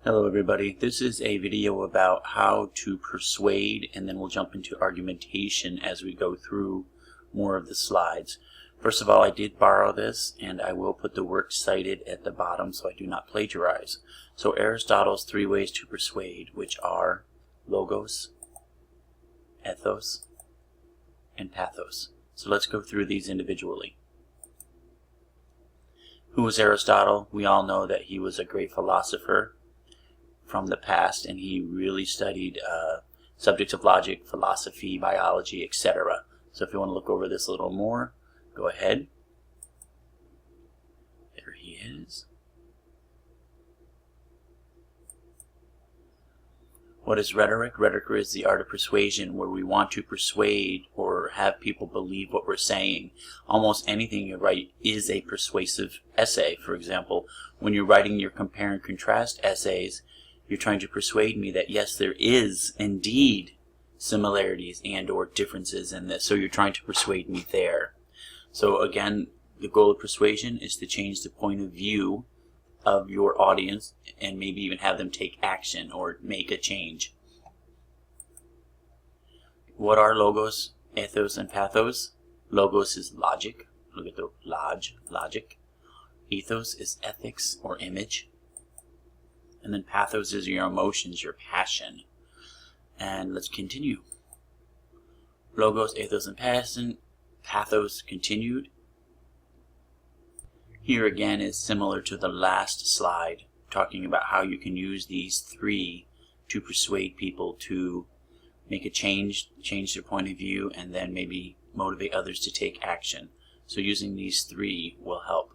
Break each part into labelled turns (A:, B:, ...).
A: Hello everybody, this is a video about how to persuade, and then we'll jump into argumentation as we go through more of the slides. First of all, I did borrow this and I will put the work cited at the bottom so I do not plagiarize. So Aristotle's 3 ways to persuade, which are logos, ethos, and pathos. So let's go through these individually. Who was Aristotle? We all know that he was a great philosopher from the past, and he really studied subjects of logic, philosophy, biology, etc. So if you want to look over this a little more, go ahead. There he is. What is rhetoric? Rhetoric is the art of persuasion, where we want to persuade or have people believe what we're saying. Almost anything you write is a persuasive essay. For example, when you're writing your compare and contrast essays, you're trying to persuade me that yes, there is indeed similarities and or differences in this. So you're trying to persuade me there. So again, the goal of persuasion is to change the point of view of your audience and maybe even have them take action or make a change. What are logos, ethos, and pathos? Logos is logic. Look at the logic. Ethos is ethics or image. And then pathos is your emotions, your passion. And let's continue. Logos, ethos, and passion. Pathos continued. Here again is similar to the last slide, talking about how you can use these 3 to persuade people to make a change their point of view, and then maybe motivate others to take action. So using these 3 will help.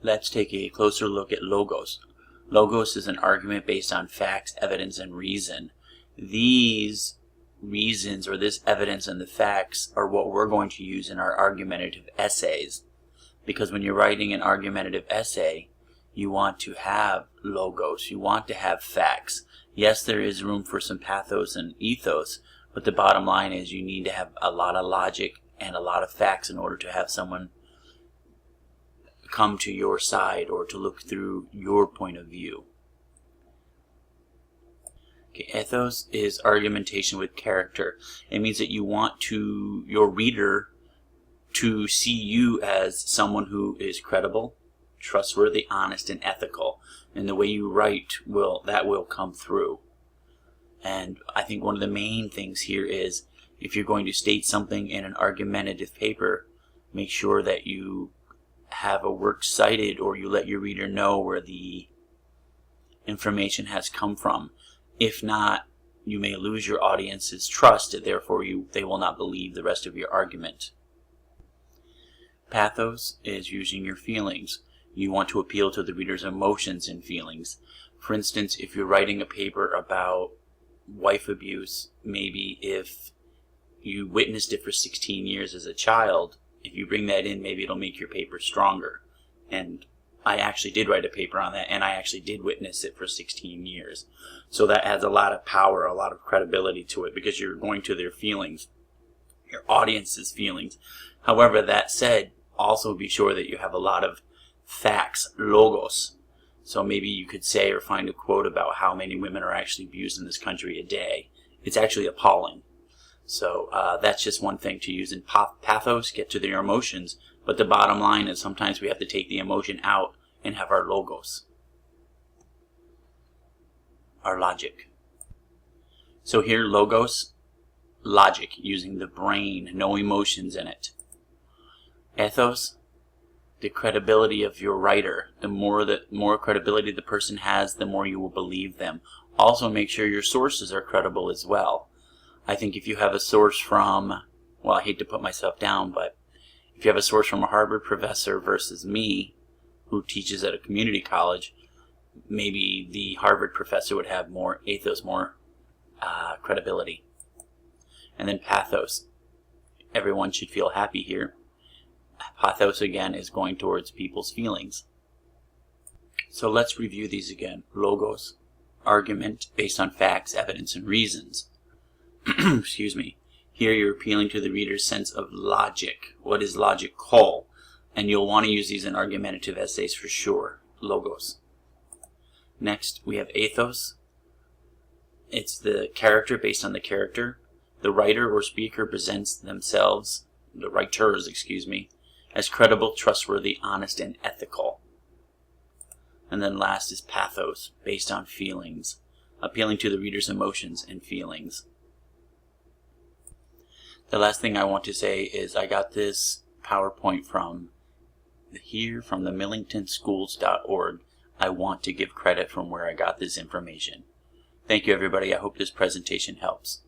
A: Let's take a closer look at logos. Logos is an argument based on facts, evidence, and reason. These reasons, or this evidence and the facts, are what we're going to use in our argumentative essays. Because when you're writing an argumentative essay, you want to have logos, you want to have facts. Yes, there is room for some pathos and ethos, but the bottom line is you need to have a lot of logic and a lot of facts in order to have someone come to your side or to look through your point of view. Okay, ethos is argumentation with character. It means that you want your reader to see you as someone who is credible, trustworthy, honest, and ethical. And the way you write will come through. And I think one of the main things here is, if you're going to state something in an argumentative paper, make sure that you have a work cited, or you let your reader know where the information has come from. If not, you may lose your audience's trust, and therefore they will not believe the rest of your argument. Pathos is using your feelings. You want to appeal to the reader's emotions and feelings. For instance, if you're writing a paper about wife abuse, maybe if you witnessed it for 16 years as a child, if you bring that in, maybe it'll make your paper stronger. And I actually did write a paper on that, and I actually did witness it for 16 years. So that adds a lot of power, a lot of credibility to it, because you're going to their feelings, your audience's feelings. However, that said, also be sure that you have a lot of facts, logos. So maybe you could say or find a quote about how many women are actually abused in this country a day. It's actually appalling. So that's just one thing to use in pathos, get to their emotions. But the bottom line is sometimes we have to take the emotion out and have our logos, our logic. So here, logos, logic, using the brain, no emotions in it. Ethos, the credibility of your writer. The more credibility the person has, the more you will believe them. Also make sure your sources are credible as well. I think if you have a source from, well, I hate to put myself down, but if you have a source from a Harvard professor versus me, who teaches at a community college, maybe the Harvard professor would have more ethos, more credibility. And then pathos. Everyone should feel happy here. Pathos, again, is going towards people's feelings. So let's review these again. Logos, argument based on facts, evidence, and reasons. Excuse me. Here you're appealing to the reader's sense of logic. What is logical? And you'll want to use these in argumentative essays for sure. Logos. Next, we have Ethos. It's the character based on the character. The writer or speaker presents themselves, the writers, as credible, trustworthy, honest, and ethical. And then last is Pathos, based on feelings, appealing to the reader's emotions and feelings. The last thing I want to say is I got this PowerPoint from the millingtonschools.org. I want to give credit from where I got this information. Thank you, everybody. I hope this presentation helps.